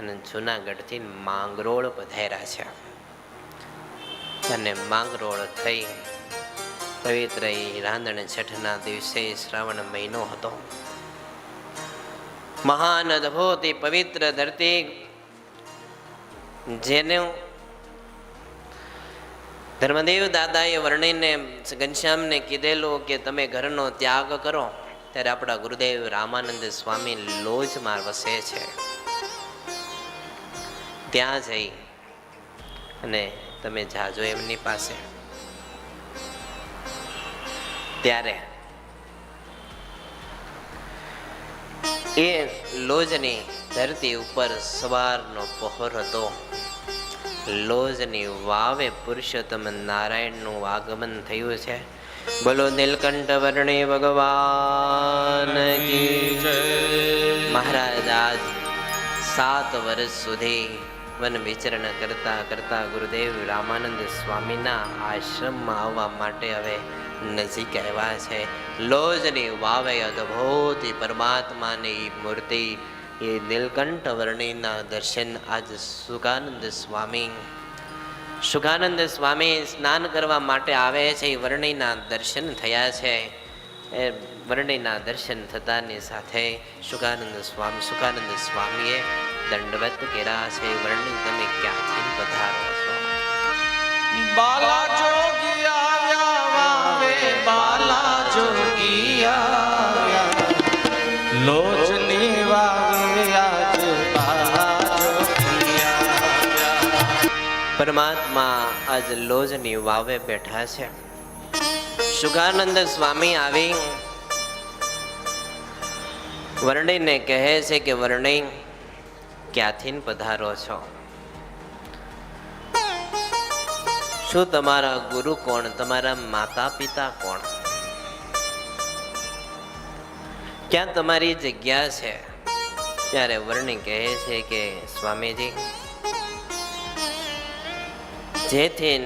અને જૂનાગઢથી માંગરોળ પધાર્યા છે. અને માંગરોળ થઈ પવિત્ર રાંધણ છઠના દિવસે શ્રાવણ મહિનો હતો. મહાન અદભુત પવિત્ર ધરતી જેને ધર્મદેવ દાદાએ વર્ણીને ઘનશ્યામને કીધેલું કે તમે ઘરનો ત્યાગ કરો, ત્યારે આપણા ગુરુદેવ રામાનંદ સ્વામી લોજમાં વસે છે. ત્યાં જઈ અને તમે જાજો એમની પાસે. ત્યારે એ લોજની ધરતી ઉપર સવારનો પહોર હતો. લોજની વાવે પુરુષોત્તમ નારાયણનું આગમન થયું છે. બોલો નીલકંઠ વર્ણી ભગવાન કી જય. મહારાજ આજ 7 વર્ષ સુધી વન વિચરણ કરતા કરતા ગુરુદેવ રામાનંદ સ્વામીના આશ્રમમાં આવવા માટે હવે નજીક આવ્યા છે. લોજની વાવે અદભુત પરમાત્માની મૂર્તિ એ નીલકંઠ વર્ણીના દર્શન આજ સુખાનંદ સ્વામી સ્નાન કરવા માટે આવે છે. એ વર્ણીના દર્શન થયા છે. એ વર્ણીના દર્શન થતાની સાથે સુખાનંદ સ્વામીએ દંડવત કર્યા છે. વર્ણી તમે ક્યાંથી પધારો છો? બાલા જોગી આવ્યા વાવે, બાલા જોગી આવ્યા લોચની વાવે આજ બાલા જોગી આવ્યા. પરમાત્મા આજ લોજની વાવે બેઠા છે. સુખાનંદ સ્વામી આવી વર્ણીને કહે છે કે વર્ણી ક્યાંથી પધારો છો? શું તમારા ગુરુ કોણ? તમારા માતા પિતા કોણ? ક્યાં તમારી જગ્યા છે? ત્યારે વર્ણી કહે છે કે સ્વામીજી, જેથી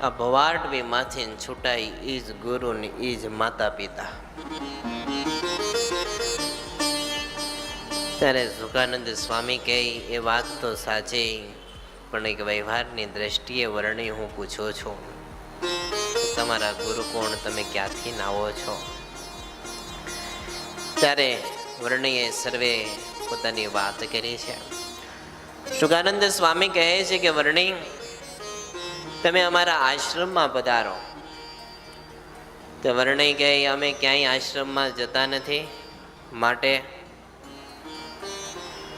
આ ભવાડવી માંથી છૂટાઈ ઈ જ ગુરુ ને ઈ જ માતા પિતા. ત્યારે સુખાનંદ સ્વામી કહે એ વાત તો સાચી, પણ એક વ્યવહારની દ્રષ્ટિએ વર્ણી હું પૂછું છું, તમારા ગુરુ કોણ? તમે ક્યાંથી આવો છો? ત્યારે વર્ણીએ સર્વે પોતાની વાત કરી છે. સુખાનંદ સ્વામી કહે છે કે વર્ણી, તમે અમારા આશ્રમમાં પધારો. તો વર્ણી કહે અમે ક્યાંય આશ્રમમાં જતા નથી, માટે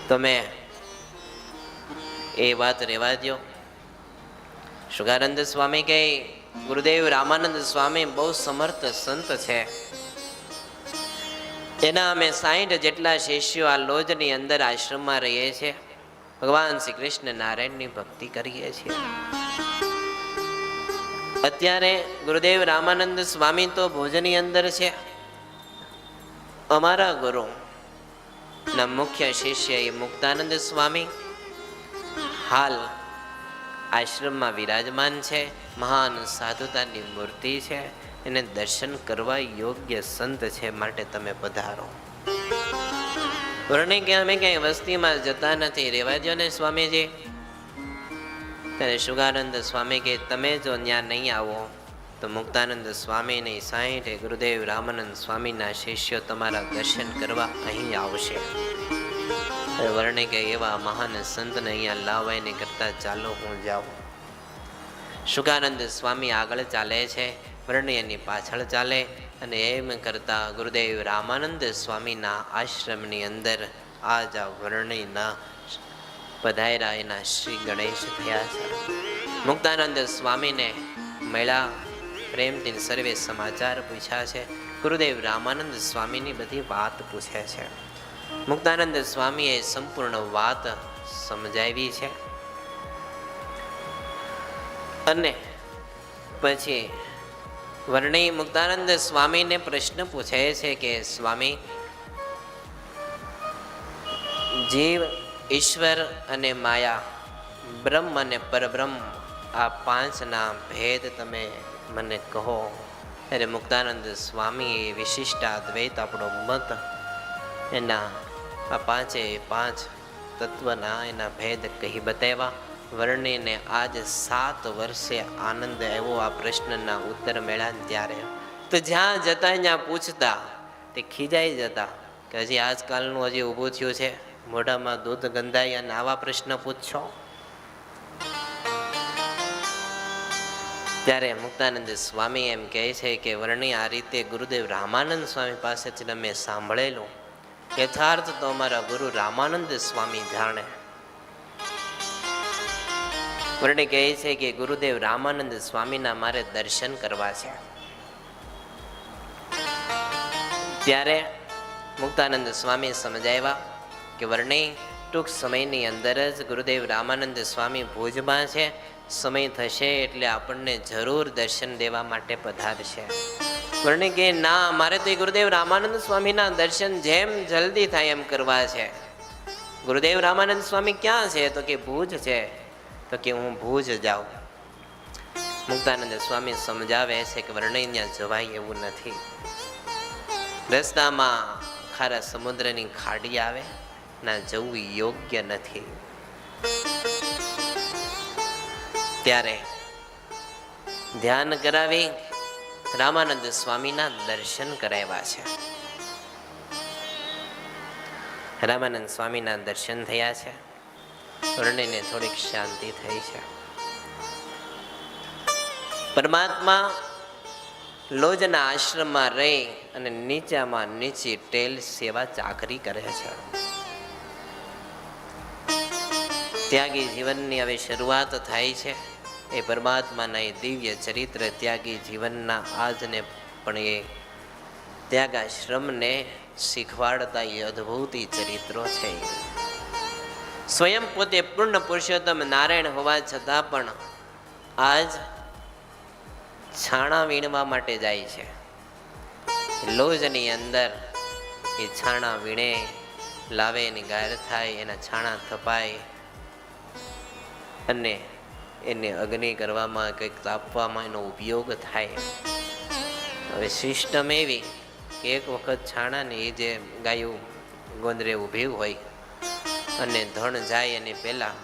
તમે એ વાત રહેવા દો. સુખાનંદ સ્વામી કહે ગુરુદેવ રામાનંદ સ્વામી બહુ સમર્થ સંત છે. એના અમે 60 જેટલા શિષ્યો આ લોજની અંદર આશ્રમમાં રહીએ છીએ. ભગવાન શ્રી કૃષ્ણ નારાયણની ભક્તિ કરીએ છીએ. અત્યારે ગુરુદેવ રામાનંદ સ્વામી તો ભોજનની અંદર છે. અમારા ગુરુ ના મુખ્ય શિષ્ય એ મુક્તાનંદ સ્વામી હાલ આશ્રમમાં વિરાજમાન છે. મહાન સાધુતાની મૂર્તિ છે. એને દર્શન કરવા યોગ્ય સંત છે, માટે તમે પધારો. વર્ણી કે અમે ક્યાંય વસ્તીમાં જતા નથી, રહેવા દો ને સ્વામીજી. ત્યારે સુખાનંદ સ્વામી કે તમે જો ત્યાં નહીં આવો તો મુક્તાનંદ સ્વામીની 60 ગુરુદેવ રામાનંદ સ્વામીના શિષ્યો તમારા દર્શન કરવા અહીં આવશે. વર્ણે કે એવા મહાન સંતને અહીંયા લાવવાને કરતા ચાલો હું જાઉં. સુખાનંદ સ્વામી આગળ ચાલે છે, વર્ણી એની પાછળ ચાલે, અને એમ કરતા ગુરુદેવ રામાનંદ સ્વામીના આશ્રમની અંદર આજ આ વર્ણીના પધાર્યા એના શ્રી ગણેશ થયા છે. મુક્તાનંદ સ્વામીને મળ્યા, પ્રેમથી સર્વે સમાચાર પૂછ્યા છે. ગુરુદેવ રામાનંદ સ્વામીની બધી વાત પૂછે છે. મુક્તાનંદ સ્વામીએ સંપૂર્ણ વાત સમજાવી છે. અને પછી વર્ણી મુક્તાનંદ સ્વામીને પ્રશ્ન પૂછે છે કે સ્વામી, જીવ, ઈશ્વર અને માયા, બ્રહ્મ અને પરબ્રહ્મ, આ 5ના ભેદ તમે મને કહો. ત્યારે મુક્તાનંદ સ્વામી વિશિષ્ટ અદ્વૈત આપણો મત એના આ 5 તત્વના એના ભેદ કહી બતાવ્યા. વર્ણિને આજ 7 વર્ષે આનંદ આવ્યો આ પ્રશ્નના ઉત્તર મળ્યા ત્યારે. તો જ્યાં જતા ત્યાં પૂછતા તે ખીજાઈ જતા કે હજી આજકાલનું હજી ઊભું થયું છે, મોઢામાં દૂધ ગંધાય અને આવા પ્રશ્ન પૂછશો. ત્યારે મુક્તાનંદ સ્વામી એમ કહે છે કે વર્ણિ આ રીતે ગુરુદેવ રામાનંદ સ્વામી પાસેથી અમે સાંભળેલું યથાર્થ તો અમારા ગુરુ રામાનંદ સ્વામી જાણે. વર્ણિ કહે છે કે ગુરુદેવ રામાનંદ સ્વામીના મારે દર્શન કરવા છે. ત્યારે મુક્તાનંદ સ્વામી સમજાવ્યા કે વર્ણિ ટૂંક સમયની અંદર જ ગુરુદેવ રામાનંદ સ્વામી ભુજમાં છે, સમય થશે એટલે આપણને જરૂર દર્શન દેવા માટે પધારશે. વર્ણિ કે ના, મારે તો ગુરુદેવ રામાનંદ સ્વામીના દર્શન જેમ જલ્દી થાય એમ કરવા છે. ગુરુદેવ રામાનંદ સ્વામી ક્યાં છે? તો કે ભુજ છે. તો કે હું ભુજ જાઉં. મુક્તાનંદ સ્વામી સમજાવે છે કે વર્ણિ ત્યાં જવાય એવું નથી. રસ્તામાં ખારા સમુદ્રની ખાડી આવે, ના જવું યોગ્ય નથી. ત્યારે ધ્યાન કરાવી રામાનંદ સ્વામીના દર્શન કરાવ્યા છે. રામાનંદ સ્વામીના દર્શન થયા છે. વર્ણિને થોડીક શાંતિ થઈ છે. પરમાત્મા લોજના આશ્રમમાં રહી અને નીચામાં નીચી ટેલ સેવા ચાકરી કરે છે. ત્યાગી જીવનની હવે શરૂઆત થાય છે. એ પરમાત્માના એ દિવ્ય ચરિત્ર ત્યાગી જીવનના આજને પણ એ ત્યાગાશ્રમને શીખવાડતા એ અદ્ભુત ચરિત્રો છે. સ્વયં પોતે પૂર્ણ પુરુષોત્તમ નારાયણ હોવા છતાં પણ આજ છાણા વીણવા માટે જાય છે. લોજની અંદર એ છાણા વીણે, લાવે એની ગાયર થાય, એના છાણા થપાય અને એને અગ્નિ કરવામાં કંઈક તાપવામાં એનો ઉપયોગ થાય. હવે સિસ્ટમ એવી કે એક વખત છાણાને એ જે ગાયું ગોંદરે ઊભી હોય અને ધણ જાય અને પહેલાં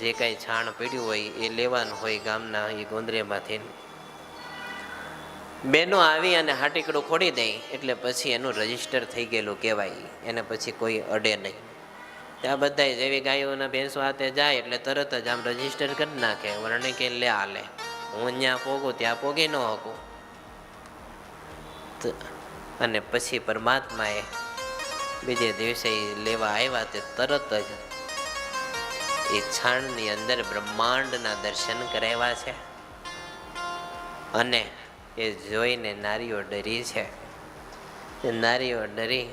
જે કાંઈ છાણ પીડ્યું હોય એ લેવાનું હોય ગામના એ ગોંદરેમાંથી. બેનો આવી અને હાટીકડું ખોડી દે એટલે પછી એનું રજીસ્ટર થઈ ગયેલું કહેવાય, એને પછી કોઈ અડે નહીં. ત્યાં બધા જેવી ગાયોના ભેંસો હાથે જાય એટલે તરત જ આમ રજીસ્ટર કરી નાખે. વર્ણિ કે લે આ લે, હું ત્યાં પોગું ત્યાં પોગી ન શકું. અને પછી પરમાત્માએ બીજે દિવસે લેવા આવ્યા તે તરત જ એ છાણની અંદર બ્રહ્માંડના દર્શન કરાવ્યા છે. અને એ જોઈને નારીઓ ડરી છે. એ નારીઓ ડરી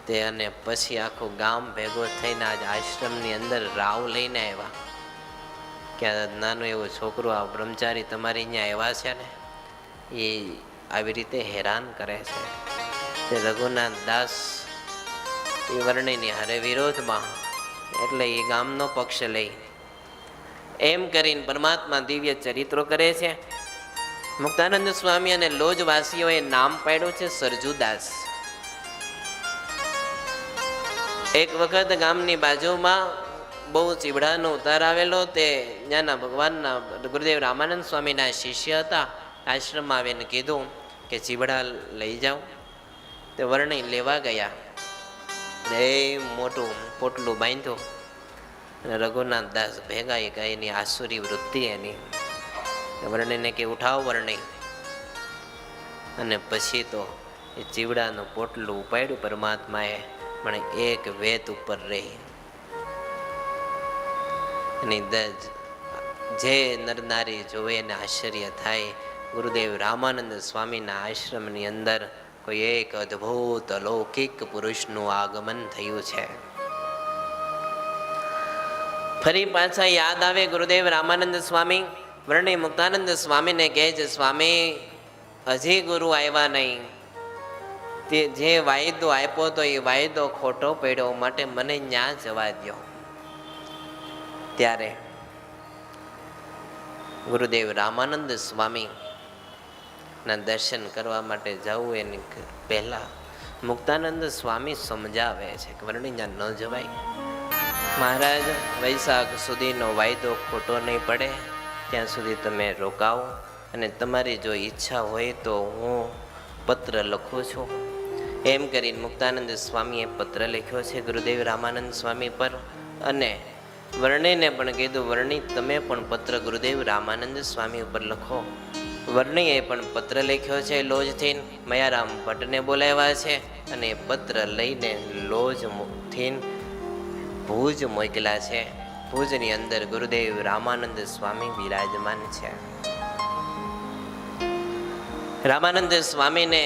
તે અને પછી આખું ગામ ભેગો થઈને આજ આશ્રમની અંદર રાવ લઈને આવ્યા કે આ નાનું એવું છોકરું આ બ્રહ્મચારી તમારી અહીંયા આવ્યા છે ને એ આવી રીતે હેરાન કરે છે. તે રઘુનાથ દાસ એ વર્ણિની હારે વિરોધમાં, એટલે એ ગામનો પક્ષ લઈ એમ કરીને પરમાત્મા દિવ્ય ચરિત્રો કરે છે. મુક્તાનંદ સ્વામી અને લોજવાસીઓએ નામ પાડ્યું છે સરજુદાસ. એક વખત ગામની બાજુમાં બહુ ચીબડાનો ઉતાર આવેલો. તે ત્યાંના ભગવાનના ગુરુદેવ રામાનંદ સ્વામીના શિષ્ય હતા. આશ્રમમાં આવીને કીધું કે ચીબડા લઈ જાઓ. તે વર્ણિ લેવા ગયા. એ મોટું પોટલું બાંધ્યું અને રઘુનાથ દાસ ભેગા એ ગાયની આસુરી વૃત્તિ એની. વર્ણિને કે ઉઠાવ વર્ણિ. અને પછી તો એ ચીવડાનું પોટલું ઉપાડ્યું પરમાત્માએ, પણ એક વેત ઉપર રહી. એની જે નરનારી જોવે એને આશ્ચર્ય થાય. ગુરુદેવ રામાનંદ સ્વામીના આશ્રમની અંદર કોઈ એક અદ્ભુત અલૌકિક પુરુષનું આગમન થયું છે. ફરી પાછા યાદ આવે ગુરુદેવ રામાનંદ સ્વામી. વર્ણિ મુક્તાનંદ સ્વામીને કહે છે, સ્વામી હજી ગુરુ આવ્યા નહીં. તે જે વાયદો આપ્યો તો એ વાયદો ખોટો પડ્યો, માટે મને ન્યા જવા દો. ત્યારે ગુરુદેવ રામાનંદ સ્વામી ના દર્શન કરવા માટે જવું એની પહેલા મુક્તાનંદ સ્વામી સમજાવે છે કે વર્ણિ ત્યાં ન જવાય. મહારાજ, વૈશાખ સુધીનો વાયદો ખોટો નહીં પડે ત્યાં સુધી તમે રોકાવો, અને તમારી જો ઈચ્છા હોય તો હું પત્ર લખું છું. એમ કરીને મુક્તાનંદ સ્વામીએ પત્ર લખ્યો છે ગુરુદેવ રામાનંદ સ્વામી પર. અને વર્ણીને પણ કીધું, વર્ણી તમે પણ પત્ર ગુરુદેવ રામાનંદ સ્વામી ઉપર લખો. વર્ણીએ પણ પત્ર લખ્યો છે લોજથી. મયારામ ભટ્ટને બોલાવ્યા છે અને પત્ર લઈને લોજથી ભુજ મોકલ્યા છે. ભુજની અંદર ગુરુદેવ રામાનંદ સ્વામી બિરાજમાન છે. રામાનંદ સ્વામીને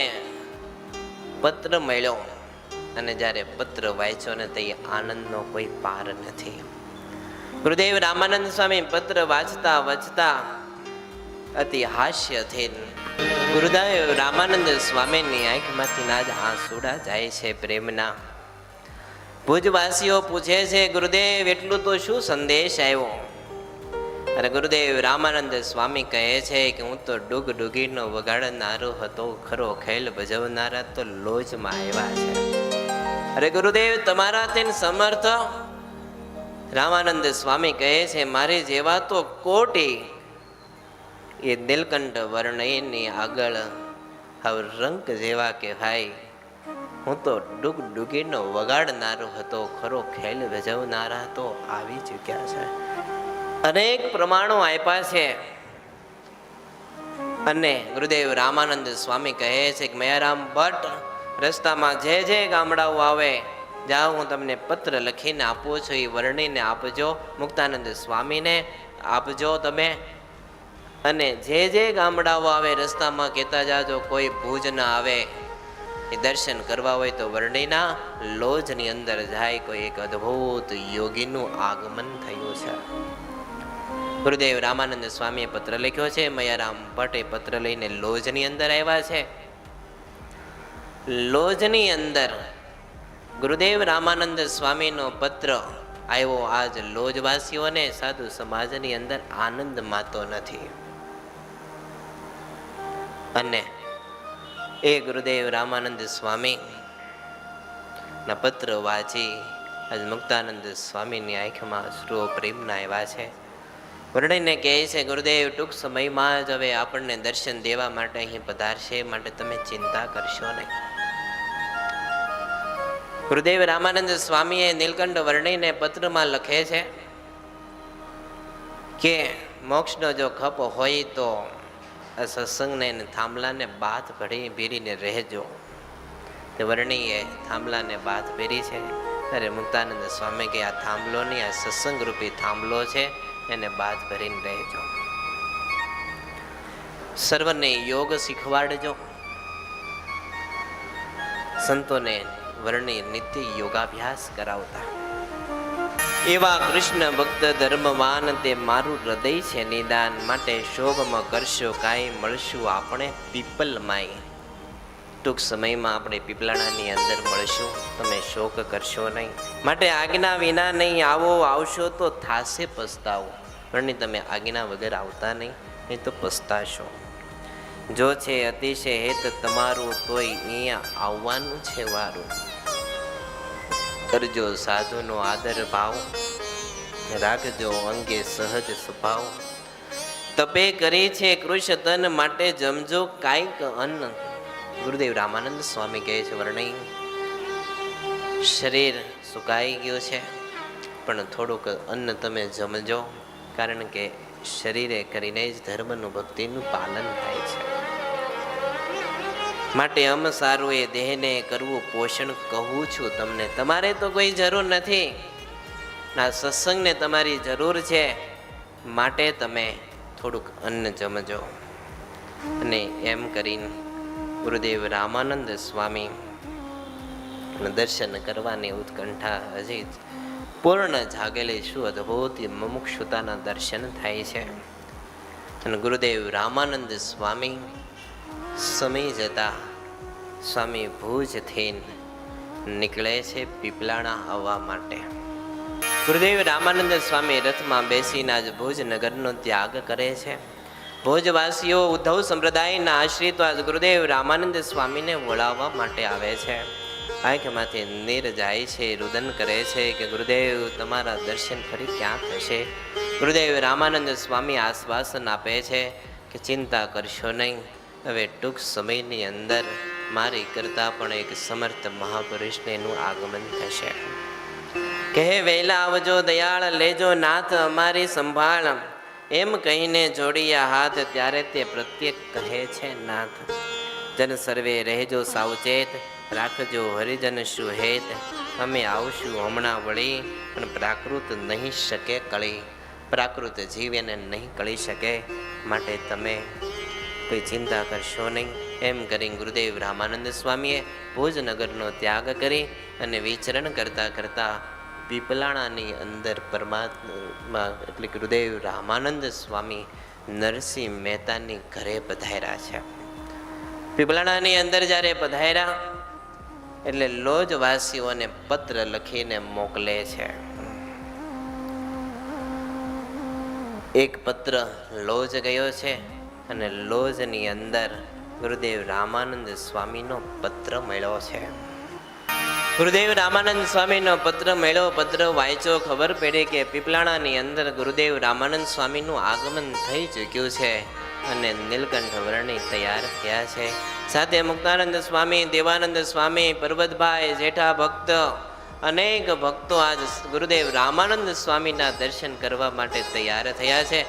પત્ર મળ્યો અને જ્યારે પત્ર વાંચ્યો ને તે આનંદનો કોઈ પાર નથી. ગુરુદેવ રામાનંદ સ્વામી પત્ર વાંચતા વાંચતા અતિ હાસ્ય થઈ. ગુરુદેવ રામાનંદ સ્વામીની આંખમાંથી ના જ આંસુડા જાય છે પ્રેમના. ભુજવાસીઓ પૂછે છે, ગુરુદેવ એટલું તો શું સંદેશ આવ્યો? અને ગુરુદેવ રામાનંદ સ્વામી કહે છે કે હું તો ડૂગ ડૂગીનો વગાડનારો હતો, ખરો ખેલ ભજવનારા તો લોજમાં આવ્યા છે. અરે ગુરુદેવ તમારા તેન સમર્થ. રામાનંદ સ્વામી કહે છે, મારી જેવા તો કોટી એ નીલકંઠ વર્ણયની આગળ હવે રંક જેવા કે ભાઈ હું તો ડૂગ ડૂગીનો વગાડનારો હતો, ખરો ખેલ ભજવનારા તો આવી ચૂક્યા છે. અનેક પ્રમાણો આપ્યા છે. અને ગુરુદેવ રામાનંદ સ્વામી કહે છે કે મયારામ ભટ્ટ, રસ્તામાં જે જે ગામડાઓ આવે જાઓ, હું તમને પત્ર લખીને આપું છું, એ વર્ણીને આપજો, મુક્તાનંદ સ્વામીને આપજો તમે. અને જે જે ગામડાઓ આવે રસ્તામાં કહેતા જાજો, કોઈ ભુજ ના આવે એ દર્શન કરવા હોય તો વર્ણીના લોજની અંદર જાય, કોઈ એક અદ્ભુત યોગીનું આગમન થયું છે. ગુરુદેવ રામાનંદ સ્વામીએ પત્ર લખ્યો છે. મયારામ ભટ્ટે પત્ર લઈને લોજની અંદર આવ્યા છે. લોજની અંદર ગુરુદેવ રામાનંદ સ્વામીનો પત્ર આવ્યો. આજ લોજવાસીઓને સાધુ સમાજની અંદર આનંદ માતો નથી. અને એ ગુરુદેવ રામાનંદ સ્વામી ના પત્ર વાંચી આજ મુક્તાનંદ સ્વામીની આંખમાં અશ્રુઓ પ્રેમના આવ્યા છે. વર્ણિને કહે છે, ગુરુદેવ ટૂંક સમયમાં જ હવે આપણને દર્શન દેવા માટે અહીં પધારશે, માટે તમે ચિંતા કરશો નહીં. ગુરુદેવ રામાનંદ સ્વામીએ નીલકંઠ વર્ણિને પત્રમાં લખે છે કે મોક્ષનો જો ખપ હોય તો આ સત્સંગને થાંભલાને બાથ ભીરીને રહેજો. તે વર્ણીએ થાંભલાને બાથ ભેરી છે. ત્યારે મુક્તાનંદ સ્વામી કે આ થાંભલો નહીં, આ સત્સંગ રૂપી થાંભલો છે, એને બાથ ભરીને રહેજો. સર્વને યોગ શીખવાડજો. સંતોને વર્ણી નિત્ય યોગાભ્યાસ કરાવતા. એવા કૃષ્ણ ભક્ત ધર્મવાન તે મારું હૃદય છે નિદાન, માટે શોભમાં કરશો કાંઈ મળશું આપણે પીપલમાંય. ટૂંક સમયમાં આપણે પીપલાણાની અંદર મળશું, તમે શોક કરશો નહીં. માટે આજ્ઞા વિના નહીં આવો, આવશો તો થાશે પસ્તાવો. પણ તમે આજ્ઞા વગર આવતા નહીં તો પસ્તાશો. જો છે અતિશય હેત તમારું તોય અહીંયા આવવાનું છે વારું. કરજો સાધુનો આદર ભાવ, રાખજો અંગે સહજ સ્વભાવ. તપે કરી છે કૃષ્ણ તન માટે જમજો કાંઈક અન્ન. ગુરુદેવ રામાનંદ સ્વામી કહે છે, વર્ણિ શરીર સુકાઈ ગયું છે પણ થોડુંક અન્ન તમે જમજો, કારણ કે શરીરે કરીને જ ધર્મનું ભક્તિનું પાલન થાય છે. માટે સારું એ દેહને કરવું પોષણ કહું છું તમને. તમારે તો કોઈ જરૂર નથી, ના સત્સંગને તમારી જરૂર છે, માટે તમે થોડુંક અન્ન જમજો. અને એમ કરીને ગુરુદેવ રામાનંદ સ્વામી દર્શન કરવાની ઉત્કંઠા હજી પૂર્ણ જાગેલી. શું અદ્ભુત મુમુક્ષુતાના દર્શન થાય છે. અને ગુરુદેવ રામાનંદ સ્વામી સમય જતા સ્વામી ભુજથી નીકળે છે પીપલાણા આવવા માટે. ગુરુદેવ રામાનંદ સ્વામી રથમાં બેસીને આજ ભુજ નગરનો ત્યાગ કરે છે. ભુજવાસીઓ ઉદ્ધવ સંપ્રદાયના આશ્રિતો આજ ગુરુદેવ રામાનંદ સ્વામીને વળાવવા માટે આવે છે. આંખમાંથી નીર જાય છે, રુદન કરે છે કે ગુરુદેવ તમારા દર્શન ફરી ક્યાં થશે. ગુરુદેવ રામાનંદ સ્વામી આશ્વાસન આપે છે કે ચિંતા કરશો નહીં, હવે ટૂંક સમયની અંદર મારી કરતાં પણ એક સમર્થ મહાપુરુષનું આગમન થશે. કહે વહેલા આવજો દયાળ, લેજો નાથ અમારી સંભાળ, એમ કહીને જોડિયા હાથ ત્યારે તે પ્રત્યેક કહે છે નાથ. જન સર્વે રહેજો સાવચેત, રાખજો હરિજન સુહેત, અમે આવશું હમણાં વળી, પણ પ્રાકૃત નહીં શકે કળી. પ્રાકૃત જીવ એને નહીં કળી શકે, માટે તમે કોઈ ચિંતા કરશો નહીં. એમ કરી ગુરુદેવ રામાનંદ સ્વામીએ ભુજનગરનો ત્યાગ કરી અને વિચરણ કરતા કરતા પીપલાણાની અંદર પરમાત્મા એટલે ગુરુદેવ રામાનંદ સ્વામી નરસિંહ મહેતાની ઘરે પધાર્યા છે. પીપલાણાની અંદર જ્યારે પધાર્યા એટલે લોજવાસીઓને પત્ર લખીને મોકલે છે. એક પત્ર લોજ ગયો છે અને લોજની અંદર ગુરુદેવ રામાનંદ સ્વામીનો પત્ર મળ્યો છે. ગુરુદેવ રામાનંદ સ્વામીનો પત્ર મળ્યો. પત્ર વાંચ્યો, ખબર પડી કે પીપલાણાની અંદર ગુરુદેવ રામાનંદ સ્વામીનું આગમન થઈ ચૂક્યું છે અને નીલકંઠ વર્ણી તૈયાર થયા છે. સાથે મુક્તાનંદ સ્વામી, દેવાનંદ સ્વામી, પર્વતભાઈ, જેઠા ભક્ત, અનેક ભક્તો આજ ગુરુદેવ રામાનંદ સ્વામીના દર્શન કરવા માટે તૈયાર થયા છે.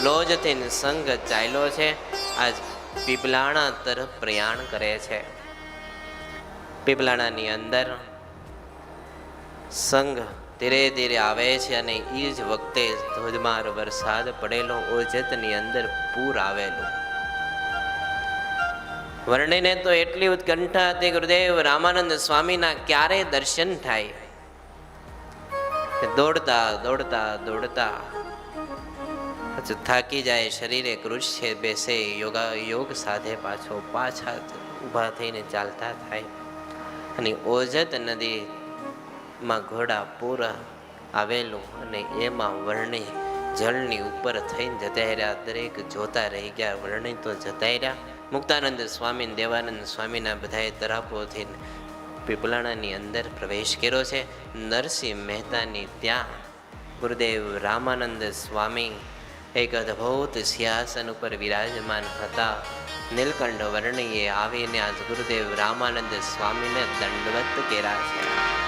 લોજથી સંઘ ચાલ્યો છે, આજ પીપલાણા તરફ પ્રયાણ કરે છે. પીપલાણાની અંદર સંઘ ધીરે ધીરે આવે છે અને એ જ વખતે ધોધમાર વરસાદ પડેલો, ઓજતની અંદર પૂર આવેલું. વર્ણિને તો એટલી ઉત્કંઠા હતી ગુરુદેવ રામાનંદ સ્વામીના ક્યારે દર્શન થાય. દોડતા દોડતા દોડતા થાકી જાય, શરીરે કૃષ્ય બેસે, યોગ સાધે પાછા ઊભા થઈને ચાલતા થાય. અને ઓજત નદીમાં ઘોડા પૂર આવેલું અને એમાં વર્ણી જળની ઉપર થઈને જતા રહ્યા. દરેક જોતા રહી ગયા. વર્ણી તો જતા રહ્યા. મુક્તાનંદ સ્વામી, દેવાનંદ સ્વામીના બધાએ તરાપોથી પીપલાણાની અંદર પ્રવેશ કર્યો છે. નરસિંહ મહેતાની ત્યાં ગુરુદેવ રામાનંદ સ્વામી એક અદ્ભુત સિંહાસન ઉપર વિરાજમાન હતા. નીલકંઠ વર્ણીએ આવીને આજ ગુરુદેવ રામાનંદ સ્વામીને દંડવત કર્યા છે.